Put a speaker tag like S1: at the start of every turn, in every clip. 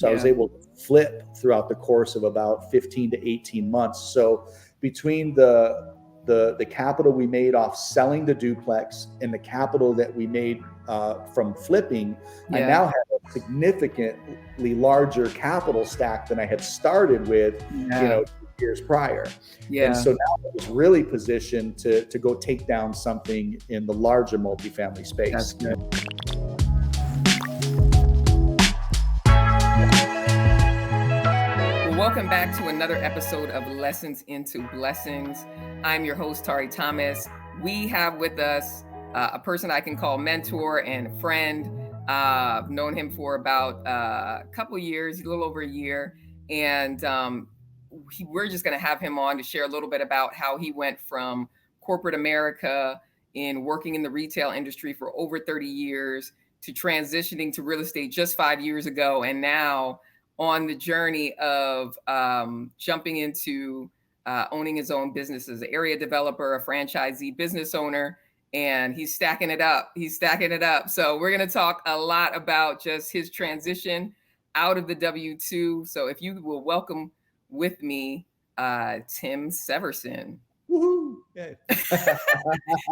S1: So I was able to flip throughout the course of about 15 to 18 months. So between the capital we made off selling the duplex and the capital that we made from flipping, I now have a significantly larger capital stack than I had started with, 2 years prior. And so now I was really positioned to go take down something in the larger multifamily space.
S2: That's good. Welcome back to another episode of Lessons into Blessings. I'm your host, Tari Thomas. We have with us a person I can call mentor and friend. I've known him for about a couple of years, a little over a year. And we're just going to have him on to share a little bit about how he went from corporate America in working in the retail industry for over 30 years to transitioning to real estate just 5 years ago. And now on the journey of jumping into owning his own business as an area developer, a franchisee business owner, and he's stacking it up. So we're going to talk a lot about just his transition out of the W-2. So if you will welcome with me, Tim Severson.
S1: Woohoo! Yay.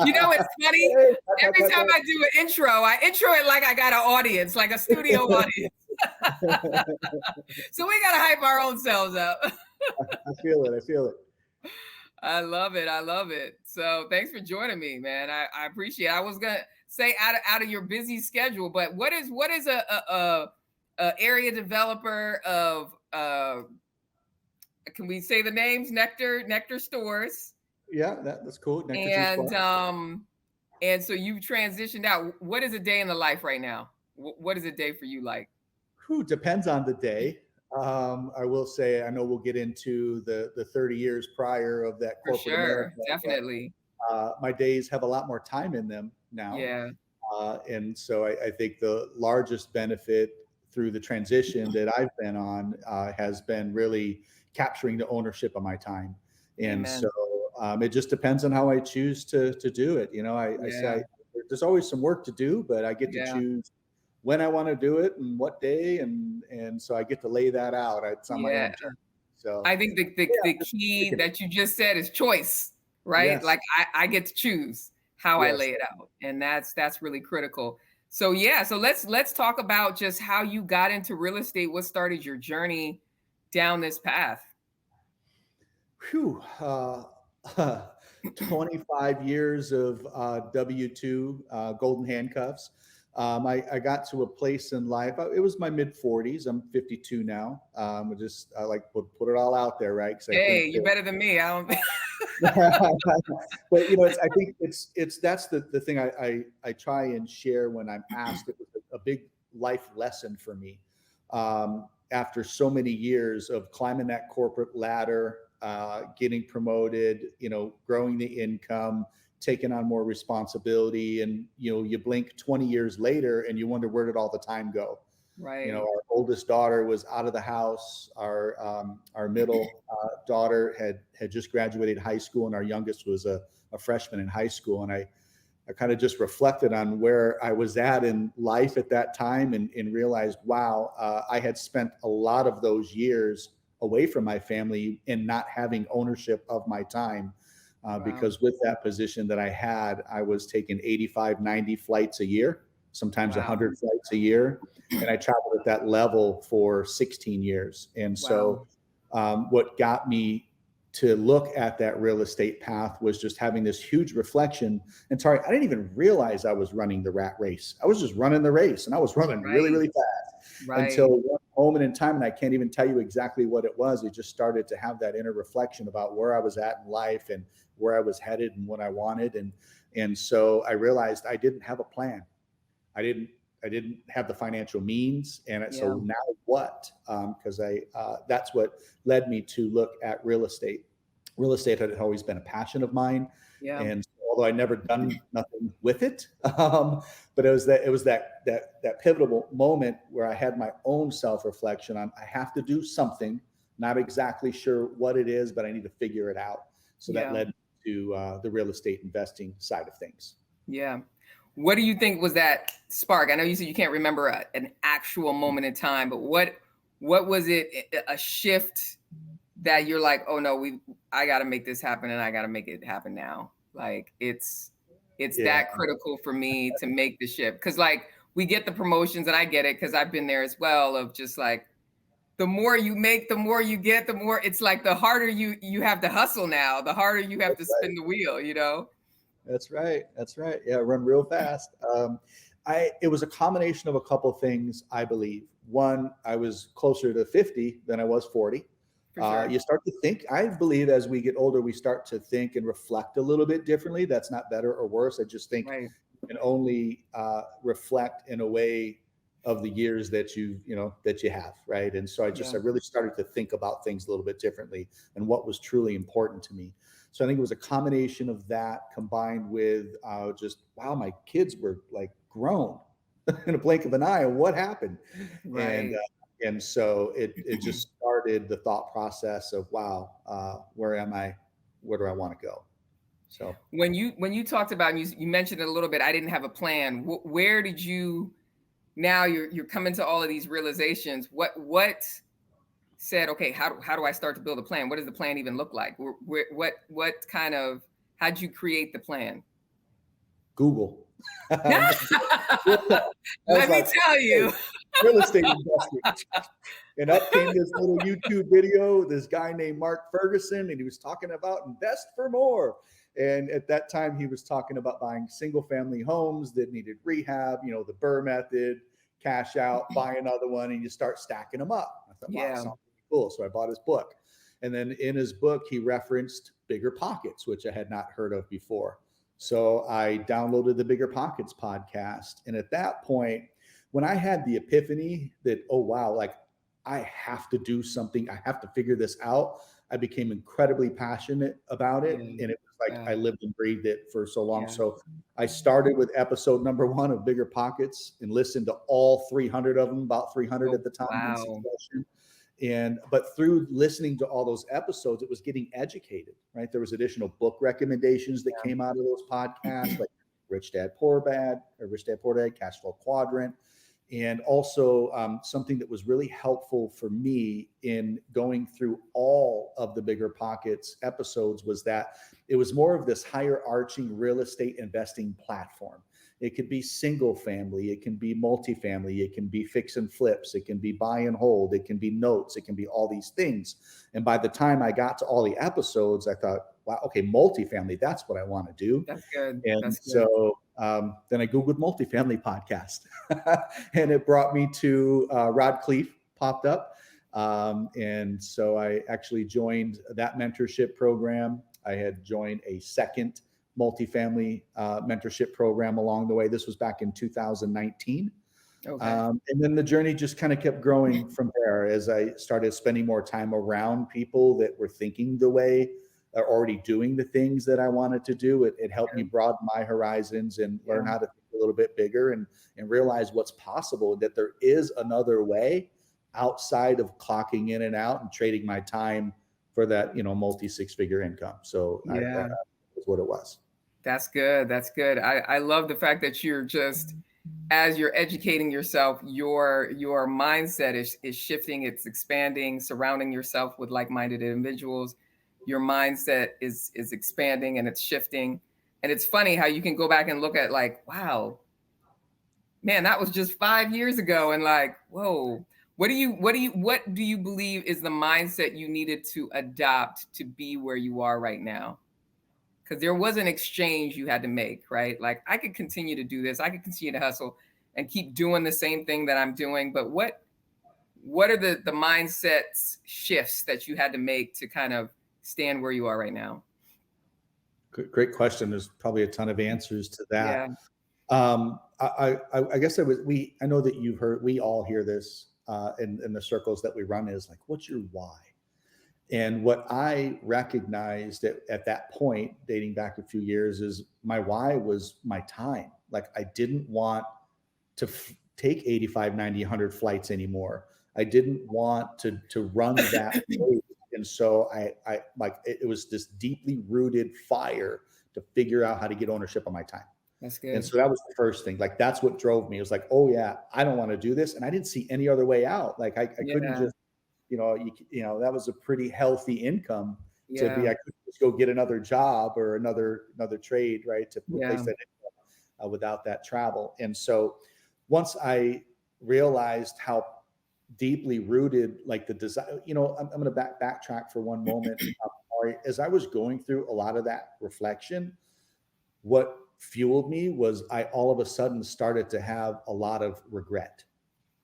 S2: You know, it's funny. Every time I do an intro, I intro it like I got an audience, like a studio audience. So we got to hype our own selves up.
S1: I feel it.
S2: I love it. So thanks for joining me, man. I appreciate it. I was going to say out of your busy schedule, but what is a area developer of, can we say the names? Nekter stores.
S1: Yeah, that's cool. Nekter
S2: and so you transitioned out. What is a day in the life right now? What is a day for you like?
S1: Depends on the day. I will say, I know we'll get into the 30 years prior of that corporate
S2: For sure,
S1: America,
S2: definitely.
S1: But, my days have a lot more time in them now.
S2: Yeah.
S1: And so I think the largest benefit through the transition that I've been on has been really capturing the ownership of my time. And
S2: Amen.
S1: So it just depends on how I choose to do it. You know, I say there's always some work to do, but I get to choose when I want to do it and what day, and so I get to lay that out. It's on my own journey. So
S2: I think the key that you just said is choice, right?
S1: Yes.
S2: Like I get to choose how I lay it out, and that's really critical. So so let's talk about just how you got into real estate. What started your journey down this path?
S1: 25 years of W-2 golden handcuffs. I got to a place in life. It was my mid 40s. I'm 52 now. I like to put it all out there, right?
S2: Hey, you're better than me. I don't.
S1: But I think that's the thing I try and share when I'm asked. It was a big life lesson for me. After so many years of climbing that corporate ladder, getting promoted, growing the income, taking on more responsibility, and you blink 20 years later and you wonder, where did all the time go?
S2: Right.
S1: Our oldest daughter was out of the house. Our middle daughter had just graduated high school, and our youngest was a freshman in high school. And I kind of just reflected on where I was at in life at that time and realized, wow, I had spent a lot of those years away from my family and not having ownership of my time. Because with that position that I had, I was taking 85, 90 flights a year, sometimes 100 flights a year. And I traveled at that level for 16 years. And so what got me to look at that real estate path was just having this huge reflection. And Tari, I didn't even realize I was running the rat race. I was just running the race, and I was running really, really fast until one moment in time. And I can't even tell you exactly what it was. It just started to have that inner reflection about where I was at in life and where I was headed and what I wanted. And so I realized I didn't have a plan. I didn't have the financial means. And so now what? Because that's what led me to look at real estate. Real estate had always been a passion of mine. Yeah. And although I never done nothing with it, but it was that pivotal moment where I had my own self-reflection on, I have to do something, not exactly sure what it is, but I need to figure it out. So that led to the real estate investing side of things.
S2: Yeah. What do you think was that spark? I know you said you can't remember an actual moment in time, but what what was it, a shift that you're like, oh no, I got to make this happen, and I got to make it happen now. Like it's
S1: Yeah,
S2: that critical for me to make the shift. Cause like we get the promotions, and I get it, cause I've been there as well, of just like, the more you make, the more you get, the more it's like, the harder you have to hustle now, the harder you have to spin the wheel, you know?
S1: that's right. That's right. Yeah, run real fast. It was a combination of a couple things, I believe. One, I was closer to 50 than I was 40.
S2: For sure.
S1: You start to think, I believe as we get older, we start to think and reflect a little bit differently. That's not better or worse. I just think
S2: Right.
S1: you can only reflect in a way of the years that that you have, right? And so
S2: Yeah.
S1: I really started to think about things a little bit differently and what was truly important to me. So I think it was a combination of that combined with just, wow, my kids were like grown in a blink of an eye. What happened? And
S2: Right.
S1: and so it just started the thought process of, wow, where am I? Where do I want to go? So
S2: When you talked about, and you mentioned it a little bit, I didn't have a plan. Where did you, now you're coming to all of these realizations. What said, okay, how do I start to build a plan? What does the plan even look like? What kind of, how'd you create the plan?
S1: Google. I was
S2: Let me
S1: like,
S2: tell
S1: hey,
S2: you.
S1: real estate investing. And up came this little YouTube video, this guy named Mark Ferguson, and he was talking about invest for more. And at that time, he was talking about buying single family homes that needed rehab, the Burr method, cash out, buy another one, and you start stacking them up. I thought, wow,
S2: Yeah.
S1: sounds pretty cool. So I bought his book. And then in his book, he referenced Bigger Pockets, which I had not heard of before. So I downloaded the Bigger Pockets podcast. And at that point, when I had the epiphany that, oh, wow, like I have to do something, I have to figure this out, I became incredibly passionate about it.
S2: Yeah.
S1: And it was like
S2: Yeah.
S1: I lived and breathed it for so long.
S2: Yeah.
S1: So I started with episode number 1 of Bigger Pockets and listened to all 300 of them, about 300 at the time in
S2: Wow.
S1: succession. But through listening to all those episodes, it was getting educated, right? There was additional book recommendations that came out of those podcasts, like Rich Dad Poor Dad, Cashflow Quadrant. And also something that was really helpful for me in going through all of the Bigger Pockets episodes was that it was more of this higher arching real estate investing platform. It could be single family, it can be multifamily, it can be fix and flips, it can be buy and hold, it can be notes, it can be all these things. And by the time I got to all the episodes, I thought, wow, okay, multifamily, that's what I want to do.
S2: That's good.
S1: And
S2: That's good.
S1: so then I Googled multifamily podcast and it brought me to Rod Cleef popped up. And so I actually joined that mentorship program. I had joined a second multifamily mentorship program along the way. This was back in 2019.
S2: Okay.
S1: And then the journey just kind of kept growing from there as I started spending more time around people that were thinking the way, already doing the things that I wanted to do. It helped me broaden my horizons and learn how to think a little bit bigger and realize what's possible, that there is another way outside of clocking in and out and trading my time for that, multi 6-figure income. So that was what it was.
S2: That's good. That's good. I love the fact that you're just, as you're educating yourself, your mindset is shifting, it's expanding, surrounding yourself with like-minded individuals. Your mindset is expanding and it's shifting. And it's funny how you can go back and look at like, wow, man, that was just 5 years ago. And like, whoa, what do you believe is the mindset you needed to adopt to be where you are right now? Because there was an exchange you had to make, right? Like, I could continue to do this, I could continue to hustle and keep doing the same thing that I'm doing, but what are the mindsets shifts that you had to make to kind of stand where you are right now?
S1: Great question. There's probably a ton of answers to that.
S2: Yeah.
S1: I guess I know that you've heard, we all hear this in the circles that we run, is like, what's your why? And what I recognized at that point, dating back a few years, is my why was my time. Like, I didn't want to take 85, 90, 100 flights anymore. I didn't want to run that race. And so it was this deeply rooted fire to figure out how to get ownership of my time.
S2: That's
S1: And
S2: good.
S1: so that was the first thing. Like, that's what drove me. It was like, oh yeah, I don't want to do this. And I didn't see any other way out. Like, I couldn't
S2: Yeah.
S1: just, that was a pretty healthy income to be,
S2: Yeah.
S1: I couldn't just go get another job or another trade, right, to replace
S2: Yeah.
S1: that income without that travel. And so once I realized how deeply rooted, like the desire, I'm going to backtrack for one moment. As I was going through a lot of that reflection, what fueled me was I all of a sudden started to have a lot of regret.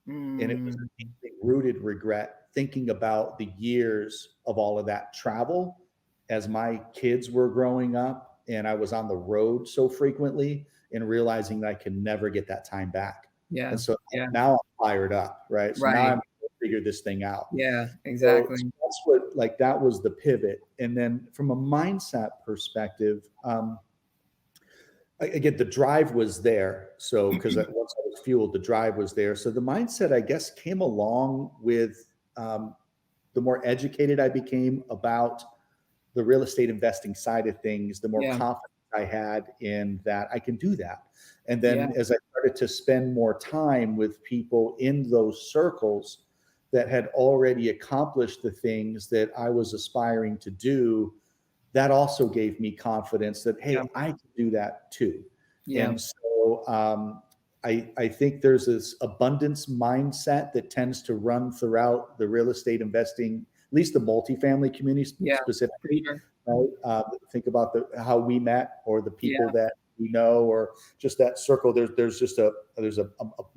S1: And it was
S2: Mm.
S1: a deeply rooted regret, thinking about the years of all of that travel as my kids were growing up and I was on the road so frequently, and realizing that I can never get that time back.
S2: Yeah.
S1: And so
S2: Yeah.
S1: now I'm fired up, right? So now I'm
S2: Right.
S1: going to figure this thing out.
S2: Yeah.
S1: So
S2: Exactly.
S1: that's what, like, that was the pivot. And then from a mindset perspective, again, the drive was there. So, because once I was fueled, the drive was there. So the mindset, I guess, came along with the more educated I became about the real estate investing side of things, the more
S2: Yeah.
S1: confidence I had in that I can do that. And
S2: Yeah.
S1: then as I started to spend more time with people in those circles that had already accomplished the things that I was aspiring to do, that also gave me confidence that,
S2: Yeah.
S1: hey, I can do that too.
S2: Yeah.
S1: And so I think there's this abundance mindset that tends to run throughout the real estate investing, at least the multifamily community
S2: Yeah. For
S1: specifically.
S2: sure.
S1: Right? Think about how we met, or the
S2: Yeah.
S1: people that we know, or just that circle. There's a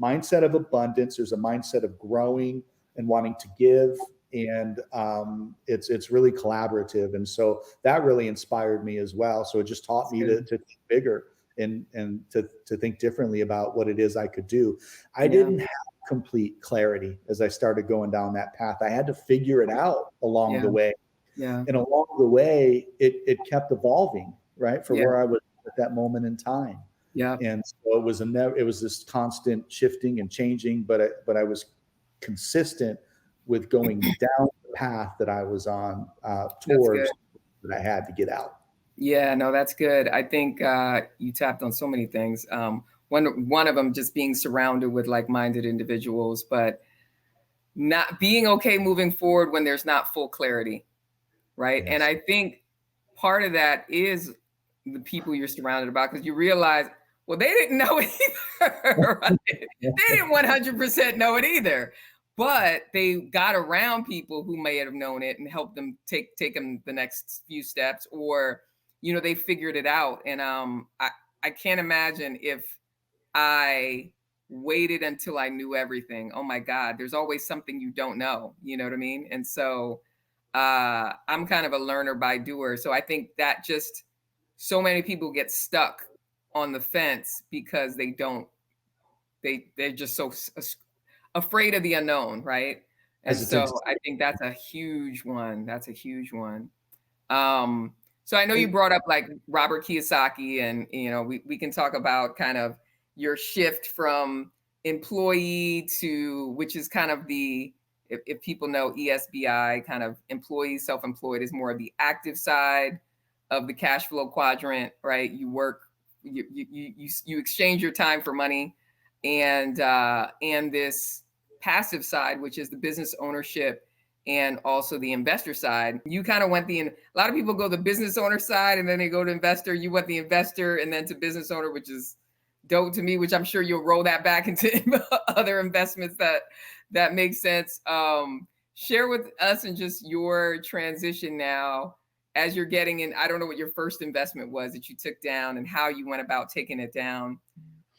S1: mindset of abundance. There's a mindset of growing and wanting to give, and it's really collaborative. And so that really inspired me as well. So it just taught
S2: That's
S1: me
S2: good.
S1: to think bigger, and to think differently about what it is I could do. I
S2: Yeah.
S1: didn't have complete clarity as I started going down that path. I had to figure it out along
S2: Yeah.
S1: the way.
S2: Yeah.
S1: And along the way, it kept evolving, right, for
S2: Yeah.
S1: where I was at that moment in time.
S2: Yeah.
S1: And so it was this constant shifting and changing, but I was consistent with going down the path that I was on
S2: That's good.
S1: towards that I had to get out.
S2: Yeah, no, that's good. I think you tapped on so many things. One of them just being surrounded with like-minded individuals, but not being okay moving forward when there's not full clarity, right? And
S1: Yes.
S2: I think part of that is the people you're surrounded about, because you realize, well, they didn't know it either, right? They didn't 100% know it either, but they got around people who may have known it and helped them take them the next few steps, or they figured it out. And I can't imagine if I waited until I knew everything. Oh my God, there's always something you don't know. You know what I mean? And so I'm kind of a learner by doer. So I think that just so many people get stuck on the fence because they're just so afraid of the unknown, right? And
S1: Hesitant.
S2: so I think that's a huge one. That's a huge one. So I know you brought up like Robert Kiyosaki, and we can talk about kind of your shift from employee to, which is kind of the, if people know ESBI, kind of employee self-employed is more of the active side of the cash flow quadrant, right? You work, you exchange your time for money, and this passive side, which is the business ownership and also the investor side. You kind of went a lot of people go the business owner side and then they go to investor. You went the investor and then to business owner, which is dope to me, which I'm sure you'll roll that back into other investments that make sense. Share with us and just your transition now as you're getting in. I don't know what your first investment was that you took down and how you went about taking it down,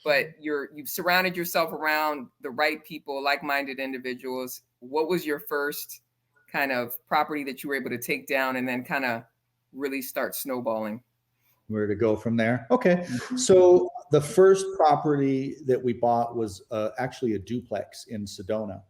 S2: but you've surrounded yourself around the right people, like-minded individuals. What was your first kind of property that you were able to take down and then kind of really start snowballing?
S1: Where to go from there? Okay.
S2: Mm-hmm.
S1: So the first property that we bought was actually a duplex in Sedona.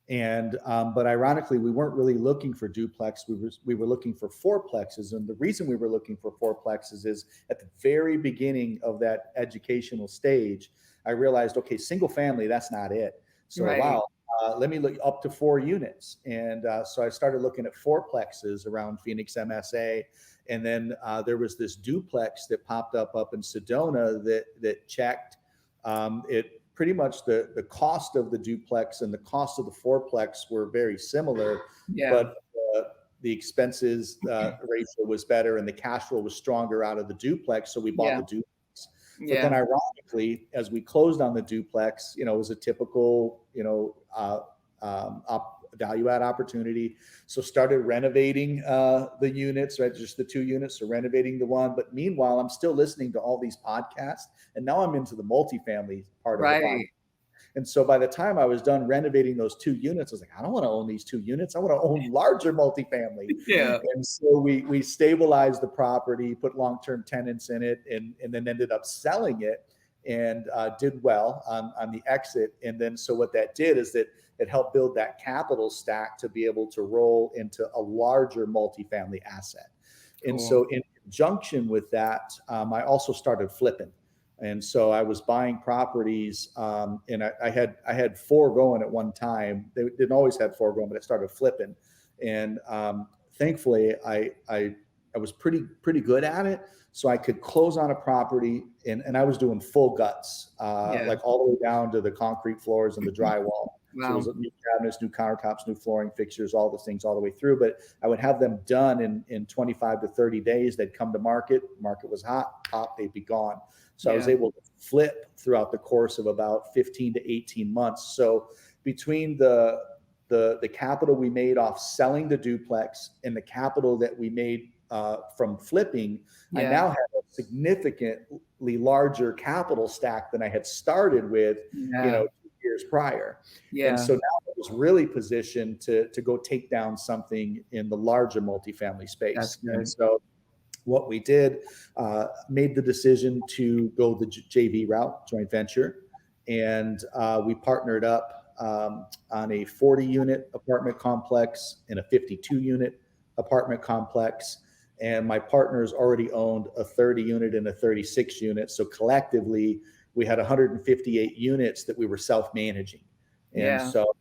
S1: And but ironically, we weren't really looking for duplex. We were looking for fourplexes. And the reason we were looking for fourplexes is at the very beginning of that educational stage, I realized, okay, single family, that's not it. So
S2: Right.
S1: wow, let me look up to 4 units. And so I started looking at fourplexes around Phoenix MSA. And then there was this duplex that popped up in Sedona that checked it. Pretty much the cost of the duplex and the cost of the fourplex were very similar,
S2: Yeah.
S1: but the expenses ratio was better and the cash flow was stronger out of the duplex. So we bought the duplex. But then ironically, as we closed on the duplex, it was a typical, value add opportunity. So started renovating the units, right? Just the 2 units, so renovating the one. But meanwhile, I'm still listening to all these podcasts, and now I'm into the multifamily part of the podcast. And so by the time I was done renovating those 2 units, I was like, I don't want to own these 2 units. I want to own larger multifamily.
S2: Yeah.
S1: And so we stabilized the property, put long-term tenants in it, and then ended up selling it and did well on the exit. And then so what that did is that it helped build that capital stack to be able to roll into a larger multifamily asset. Cool. And so in conjunction with that, I also started flipping. And so I was buying properties, and I had 4 going at one time. They didn't always have 4 going, but I started flipping. And thankfully, I was pretty good at it. So I could close on a property, and I was doing full guts, like all the way down to the concrete floors and the drywall. Wow. So it was new cabinets, new countertops, new flooring fixtures, all the things all the way through. But I would have them done in 25 to 30 days. They'd come to market. Market was hot, pop, they'd be gone. So I was able to flip throughout the course of about 15 to 18 months. So between the capital we made off selling the duplex and the capital that we made from flipping, I now have a significantly larger capital stack than I had started with, 2 years prior. And so now I was really positioned to go take down something in the larger multifamily space. And so what we did, made the decision to go the JV route, joint venture, and we partnered up on a 40-unit apartment complex and a 52-unit apartment complex. And my partners already owned a 30-unit and a 36-unit. So collectively, we had 158 units that we were self-managing. And so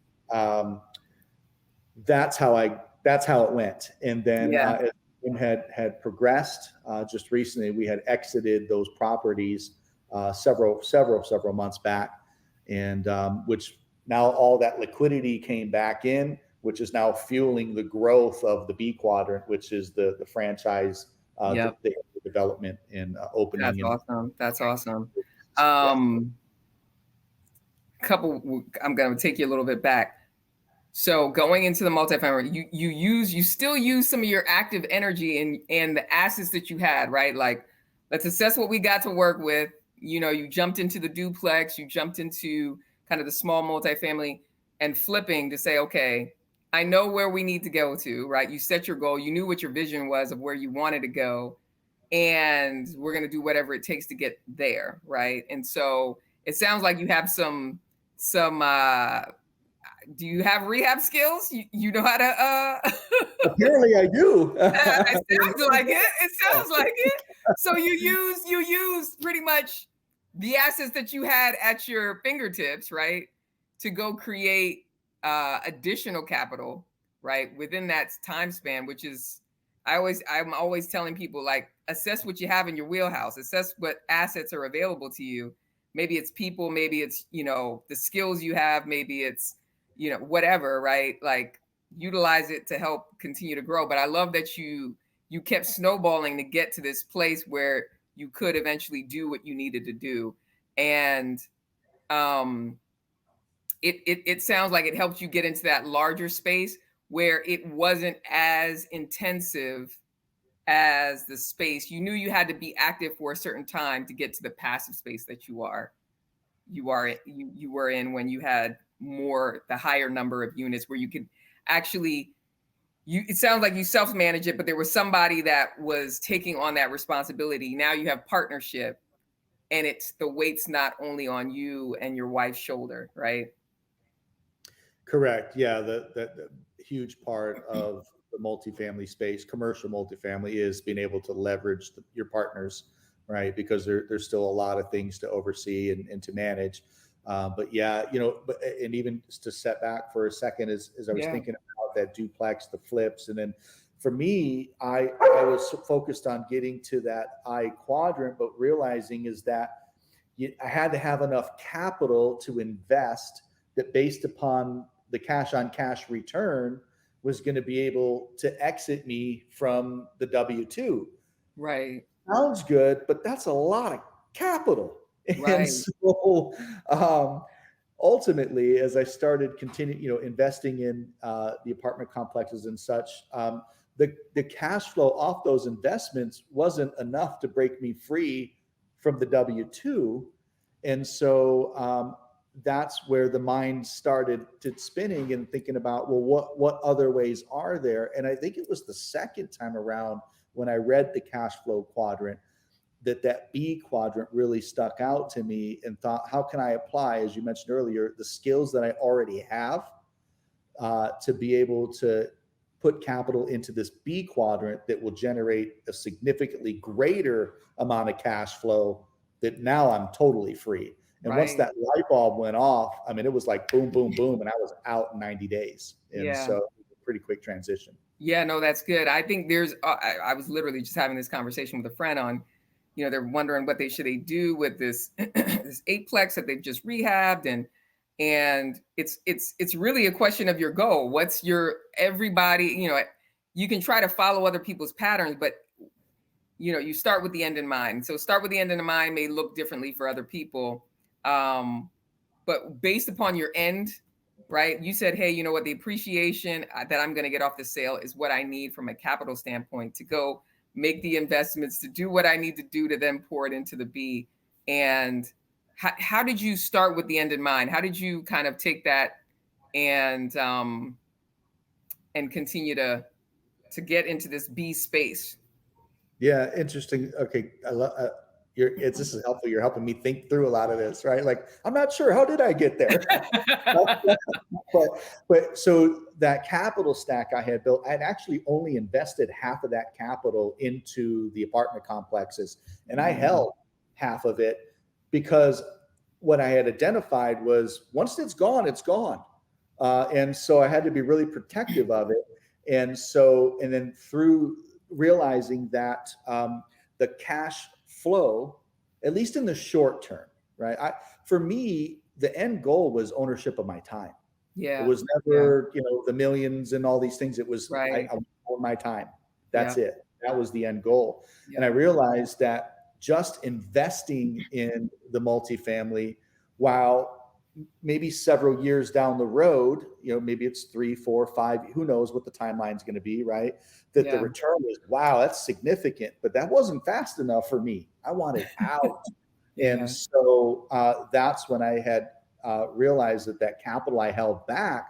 S1: that's how it went. And then as it had progressed, just recently, we had exited those properties several months back, and which now all that liquidity came back in, which is now fueling the growth of the B quadrant, which is the franchise the development and opening.
S2: That's awesome. That's awesome. I'm going to take you a little bit back. So going into the multifamily, you still use some of your active energy and the assets that you had, right? Like, let's assess what we got to work with. You jumped into the duplex, you jumped into kind of the small multifamily and flipping to say, okay, I know where we need to go to, right? You set your goal, you knew what your vision was of where you wanted to go, and we're going to do whatever it takes to get there, right? And so it sounds like you have some do you have rehab skills? You know how to
S1: Apparently I do.
S2: It sounds like it. So you use pretty much the assets that you had at your fingertips, right, to go create additional capital, right, within that time span, which is I'm always telling people, like, assess what you have in your wheelhouse, assess what assets are available to you. Maybe it's people, maybe it's, the skills you have, maybe it's, whatever, right? Like, utilize it to help continue to grow. But I love that you kept snowballing to get to this place where you could eventually do what you needed to do. And it sounds like it helped you get into that larger space where it wasn't as intensive as the space. You knew you had to be active for a certain time to get to the passive space that you were in when you had the higher number of units where you could actually, it sounds like you self-manage it, but there was somebody that was taking on that responsibility. Now you have partnership, and the weight's not only on you and your wife's shoulder, right?
S1: Correct. Yeah. The huge part of the multifamily space, commercial multifamily, is being able to leverage your partners, right? Because there's still a lot of things to oversee and to manage. But yeah, and even just to step back for a second, as I was
S2: Yeah.
S1: thinking about that duplex, the flips, and then for me, I was focused on getting to that I quadrant, but realizing is that I had to have enough capital to invest that, based upon the cash on cash return, was going to be able to exit me from the W-2.
S2: Right.
S1: Sounds good, but that's a lot of capital. And
S2: Right.
S1: so ultimately, as I started investing in the apartment complexes and such, the cash flow off those investments wasn't enough to break me free from the W-2. And so that's where the mind started to spinning and thinking about, well, what other ways are there? And I think it was the second time around when I read the cash flow quadrant that B quadrant really stuck out to me, and thought, how can I apply, as you mentioned earlier, the skills that I already have to be able to put capital into this B quadrant that will generate a significantly greater amount of cash flow, that now I'm totally free. And once
S2: Right.
S1: that light bulb went off, I mean, it was like boom, boom, boom, and I was out in 90 days. And
S2: Yeah.
S1: so pretty quick transition.
S2: Yeah, no, that's good. I think there's, I was literally just having this conversation with a friend on, they're wondering what they do with this, this eightplex that they've just rehabbed. And it's really a question of your goal. What's everybody, you can try to follow other people's patterns, but you start with the end in mind. So start with the end in mind may look differently for other people. But based upon your end, right? You said, hey, you know what? The appreciation that I'm going to get off the sale is what I need from a capital standpoint to go make the investments, to do what I need to do to then pour it into the B. And how did you start with the end in mind? How did you kind of take that and continue to get into this B space?
S1: Yeah, interesting. Okay, I love. This is helpful. You're helping me think through a lot of this, right? Like, I'm not sure, how did I get there? but so that capital stack I had built, I'd actually only invested half of that capital into the apartment complexes, and I held half of it, because what I had identified was, once it's gone, it's gone. And so I had to be really protective of it. And then through realizing that the cash flow, at least in the short term, right? For me, the end goal was ownership of my time.
S2: Yeah.
S1: It was never, the millions and all these things. It was,
S2: right.
S1: I own my time. That's it. That was the end goal. Yeah. And I realized that just investing in the multifamily, while maybe several years down the road, maybe it's 3, 4, 5, who knows what the timeline's going to be, right? That the return is, wow, that's significant, but that wasn't fast enough for me. I wanted out. And so that's when I had realized that capital I held back,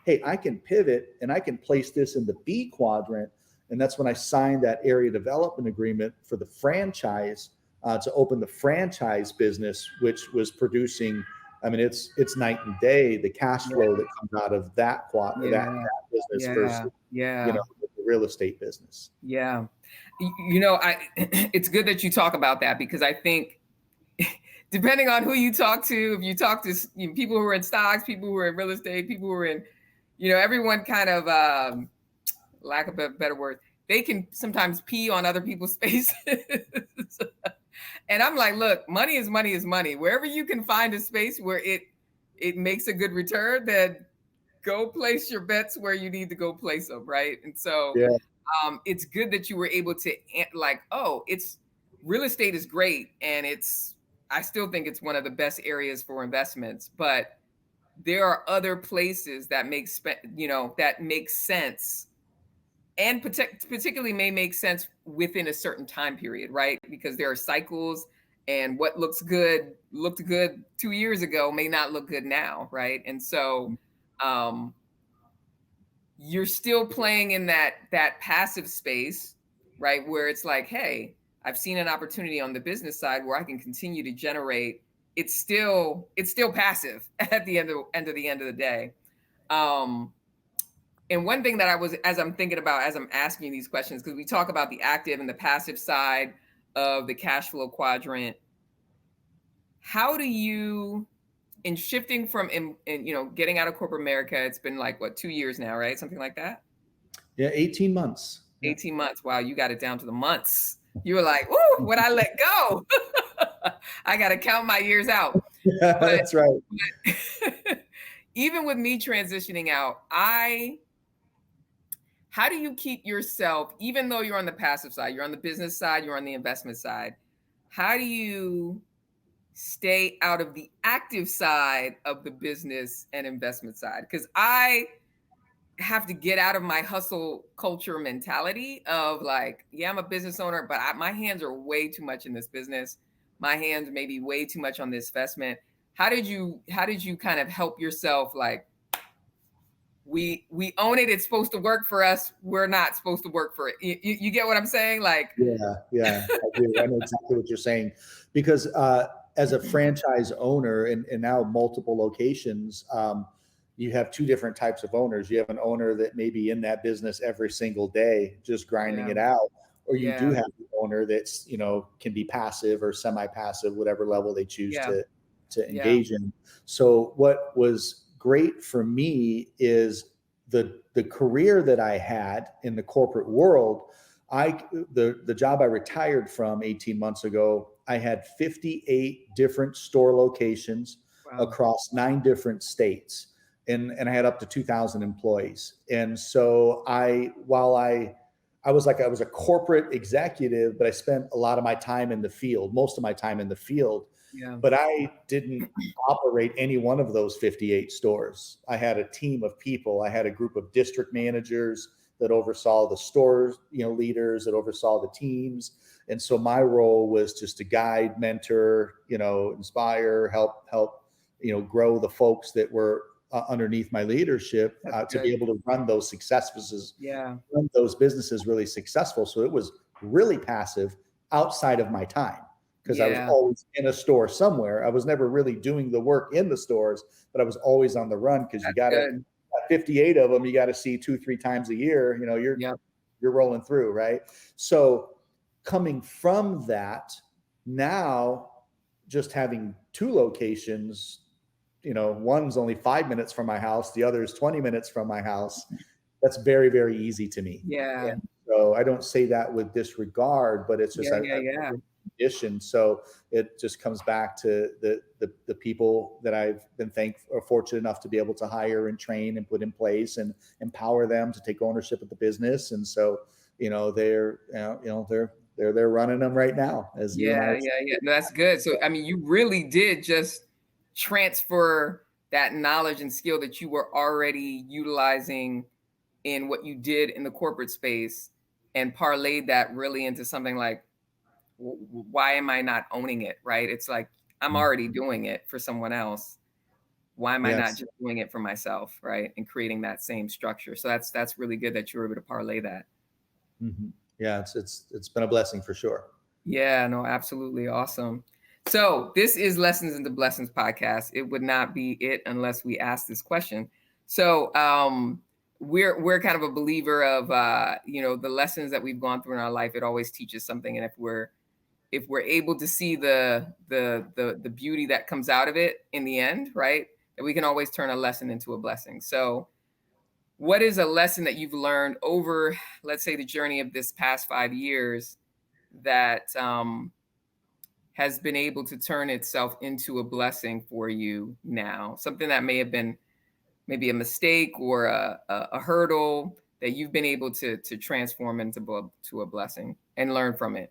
S1: hey, I can pivot and I can place this in the B quadrant. And that's when I signed that area development agreement for the franchise to open the franchise business, which was producing, I mean, it's night and day, the cash flow that comes out of that business versus the real estate business.
S2: Yeah. It's good that you talk about that, because I think depending on who you talk to, if you talk to people who are in stocks, people who are in real estate, people who are in, everyone kind of, lack of a better word, they can sometimes pee on other people's spaces. And I'm like, look, money is money is money. Wherever you can find a space where it makes a good return, then go place your bets where you need to go place them, right? And so it's good that you were able to, like, it's real estate is great, and I still think it's one of the best areas for investments, but there are other places that make sense, and particularly may make sense within a certain time period, right? Because there are cycles, and what looked good 2 years ago may not look good now, right? And so you're still playing in that passive space, right? Where it's like, hey, I've seen an opportunity on the business side where I can continue to generate. It's still passive at the end of the day. And one thing that as I'm thinking about, as I'm asking you these questions, because we talk about the active and the passive side of the cash flow quadrant, how do you in shifting from getting out of corporate America, it's been like what, 2 years now, right? Something like that.
S1: Yeah, 18 months. Yeah.
S2: 18 months. Wow, you got it down to the months. You were like, woo, when I let go, I got to count my years out.
S1: Yeah,
S2: But,
S1: that's right.
S2: but even with me transitioning out, how do you keep yourself, even though you're on the passive side, you're on the business side, you're on the investment side, how do you stay out of the active side of the business and investment side? Because I have to get out of my hustle culture mentality of like, yeah, I'm a business owner, but my hands are way too much in this business. My hands may be way too much on this investment. How did you kind of help yourself? Like, we own it. It's supposed to work for us. We're not supposed to work for it. You get what I'm saying? Like,
S1: yeah, I do. I know exactly what you're saying, because as a franchise owner and now multiple locations, you have two different types of owners. You have an owner that may be in that business every single day, just grinding it out, or you do have an owner that's, can be passive or semi-passive, whatever level they choose to engage in. So what was great for me is the career that I had in the corporate world. The job I retired from 18 months ago, I had 58 different store locations across 9 different states. And I had up to 2,000 employees. And so I was a corporate executive, but I spent a lot of my time in the field, most of my time in the field.
S2: Yeah.
S1: But I didn't operate any one of those 58 stores. I had a team of people. I had a group of district managers that oversaw the stores, leaders that oversaw the teams. And so my role was just to guide, mentor, inspire, help, grow the folks that were underneath my leadership to be able to run those run those businesses really successful. So it was really passive outside of my time, because I was always in a store somewhere. I was never really doing the work in the stores, but I was always on the run, because you got to 58 of them. You got to see 2-3 times a year. You're rolling through, right? So coming from that, now just having 2 locations, one's only 5 minutes from my house, the other is 20 minutes from my house. That's very, very easy to me.
S2: Yeah.
S1: And so I don't say that with disregard, but it's just condition. So it just comes back to the people that I've been fortunate enough to be able to hire and train and put in place and empower them to take ownership of the business. And so, they're running them right now. No,
S2: that's good. So, I mean, you really did just transfer that knowledge and skill that you were already utilizing in what you did in the corporate space, and parlayed that really into something like, why am I not owning it? Right? It's like, I'm already doing it for someone else. Why am I not just doing it for myself? Right? And creating that same structure. So that's really good that you were able to parlay that.
S1: Mm-hmm. Yeah, it's been a blessing for sure. Yeah,
S2: no, absolutely. Awesome. So this is Lessons into Blessings podcast. It would not be it unless we asked this question. So we're kind of a believer of the lessons that we've gone through in our life. It always teaches something, and if we're able to see the beauty that comes out of it in the end, right, that we can always turn a lesson into a blessing. So what is a lesson that you've learned over, let's say, the journey of this past 5 years that has been able to turn itself into a blessing for you now? Something that may have been maybe a mistake or a hurdle that you've been able to transform into a blessing and learn from it.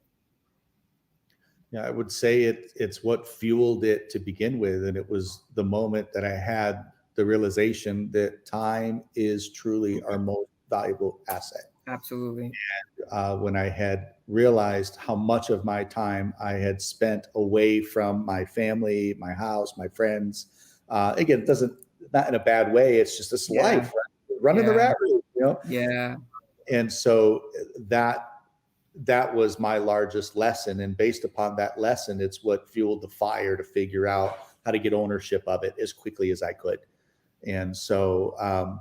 S1: Yeah, I would say it's what fueled it to begin with. And it was the moment that I had the realization that time is truly our most valuable asset.
S2: Absolutely.
S1: And when I had realized how much of my time I had spent away from my family, my house, my friends, again, not in a bad way. It's just this life, right? Running the rat race,
S2: Yeah.
S1: And so that was my largest lesson. And based upon that lesson, it's what fueled the fire to figure out how to get ownership of it as quickly as I could. And so, I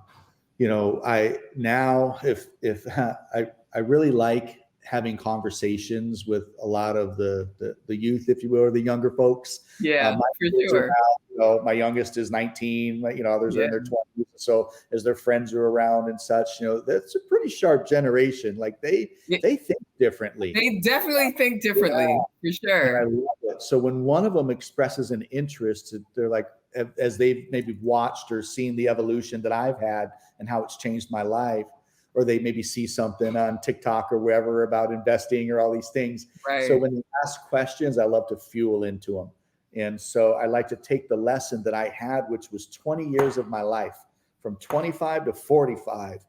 S1: really like having conversations with a lot of the youth, if you will, or the younger folks.
S2: Yeah,
S1: My
S2: for
S1: kids are
S2: sure.
S1: now, my youngest is 19, others are in their 20s. So as their friends are around and such, that's a pretty sharp generation. Like they think differently.
S2: They definitely think differently, for
S1: And I
S2: sure.
S1: love it. So when one of them expresses an interest, they're like, as they've maybe watched or seen the evolution that I've had and how it's changed my life, or they maybe see something on TikTok or wherever about investing or all these things. So
S2: Right.
S1: when they ask questions, I love to fuel into them. And so I like to take the lesson that I had, which was 20 years of my life, from 25 to 45.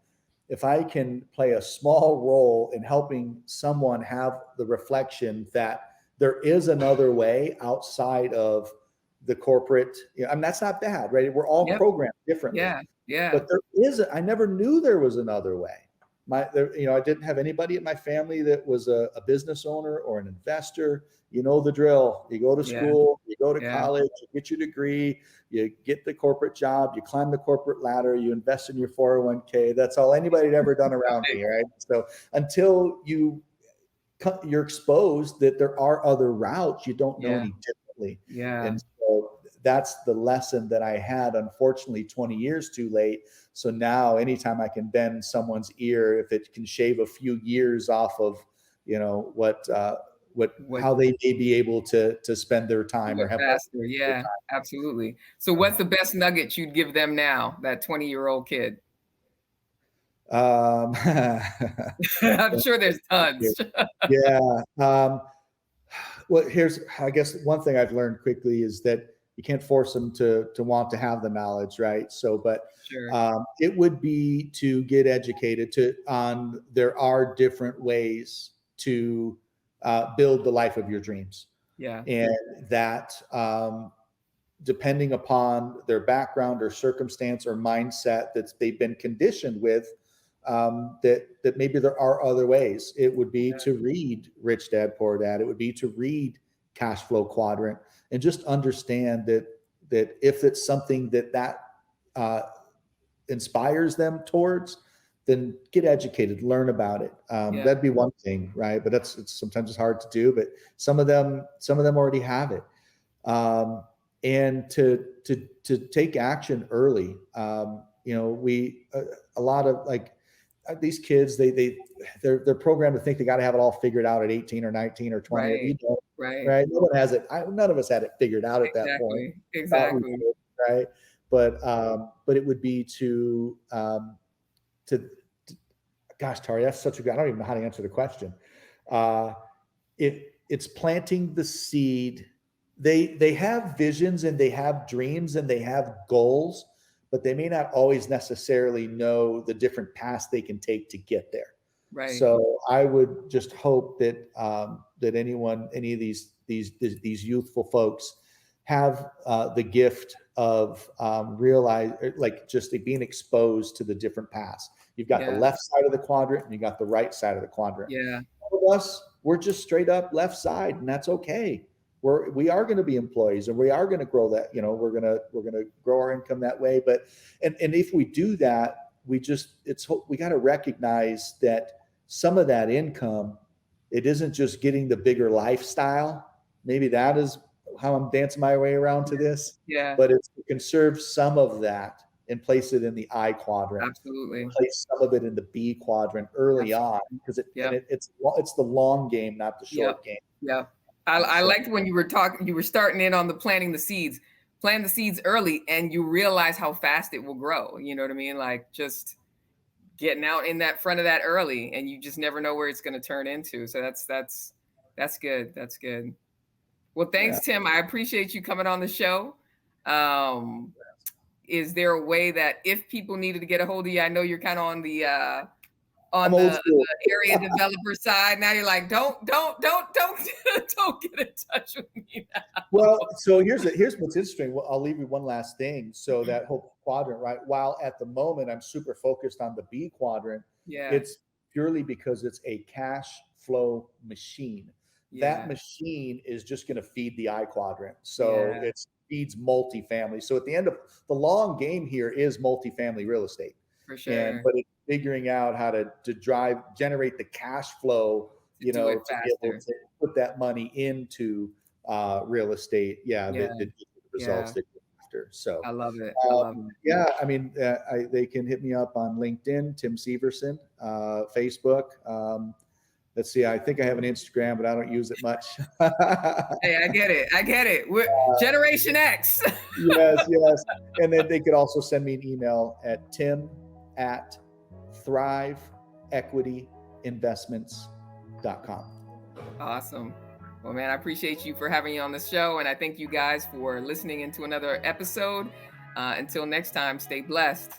S1: If I can play a small role in helping someone have the reflection that there is another way outside of the corporate, and that's not bad, right? We're all
S2: Yep.
S1: programmed differently.
S2: Yeah. Yeah.
S1: But I never knew there was another way. I didn't have anybody in my family that was a business owner or an investor. You know the drill. You go to
S2: Yeah.
S1: school, you go to
S2: Yeah.
S1: college, you get your degree, you get the corporate job, you climb the corporate ladder, you invest in your 401k. That's all anybody had ever done around me, right? So until you're exposed that there are other routes, you don't know
S2: Yeah.
S1: any differently.
S2: Yeah.
S1: And so that's the lesson that I had, unfortunately, 20 years too late. So now anytime I can bend someone's ear, if it can shave a few years off of, how they may be able to spend their time or have
S2: faster. Yeah, absolutely. So what's the best nugget you'd give them now, that 20-year-old kid?
S1: Um,
S2: I'm sure there's tons.
S1: yeah. Well, I guess one thing I've learned quickly is that you can't force them to want to have the knowledge, right? So, but
S2: Sure.
S1: it would be to get educated on there are different ways to build the life of your dreams.
S2: Yeah.
S1: And that depending upon their background or circumstance or mindset that they've been conditioned with, that maybe there are other ways. It would be to read Rich Dad Poor Dad. It would be to read Cashflow Quadrant and just understand that if it's something that inspires them towards, then get educated, learn about it. That'd be one thing, right? But sometimes it's hard to do. But some of them already have it. And to take action early. A lot of these kids, they're programmed to think they got to have it all figured out at 18 or 19 or 20.
S2: Right.
S1: You don't,
S2: Right.
S1: right? No one has it. None of us had it figured out at that point.
S2: Exactly.
S1: Right. But it would be to gosh, Tari, that's such a good, I don't even know how to answer the question. It's planting the seed. They have visions and they have dreams and they have goals, but they may not always necessarily know the different paths they can take to get there.
S2: Right.
S1: So I would just hope that any of these youthful folks have the gift of just being exposed to the different paths. You've got the left side of the quadrant and you got the right side of the quadrant.
S2: Yeah.
S1: All of us, we're just straight up left side, and that's okay. We are going to be employees and we are going to grow that, we're going to grow our income that way. But, and if we do that, we got to recognize that some of that income, it isn't just getting the bigger lifestyle. Maybe that is how I'm dancing my way around to this.
S2: Yeah.
S1: But it's to conserve some of that and place it in the I quadrant.
S2: Absolutely.
S1: Place some of it in the B quadrant early on, because it's the long game, not the short game.
S2: Yeah. I liked when you were starting in on the planting the seeds. Plant the seeds early and you realize how fast it will grow. You know what I mean? Like just getting out in that front of that early, and you just never know where it's going to turn into. So that's good. That's good. Well, thanks, Tim. I appreciate you coming on the show. Is there a way that if people needed to get a hold of you, I know you're kind of on the the area developer side. Now you're like, don't get in touch with me now.
S1: Well, so here's what's interesting. Well, I'll leave you one last thing. So that whole quadrant, right? While at the moment I'm super focused on the B quadrant, it's purely because it's a cash flow machine. That machine is just going to feed the I quadrant. So it feeds multifamily. So at the end of the long game here is multifamily real estate.
S2: For sure.
S1: But it's figuring out how to generate the cash flow you
S2: do it
S1: know, to be able
S2: faster.
S1: to put that money into real estate. Yeah,
S2: Yeah.
S1: the results
S2: Yeah.
S1: that you're after. So
S2: I love it. I love it.
S1: yeah, I mean, they can hit me up on LinkedIn, Tim Severson, Facebook. Let's see, I think I have an Instagram, but I don't use it much.
S2: Hey, I get it. I get it. We're Generation X.
S1: Yes, yes. And then they could also send me an email at tim@thriveequityinvestments.com.
S2: Awesome. Well, man, I appreciate you for having me on the show. And I thank you guys for listening into another episode. Until next time, stay blessed.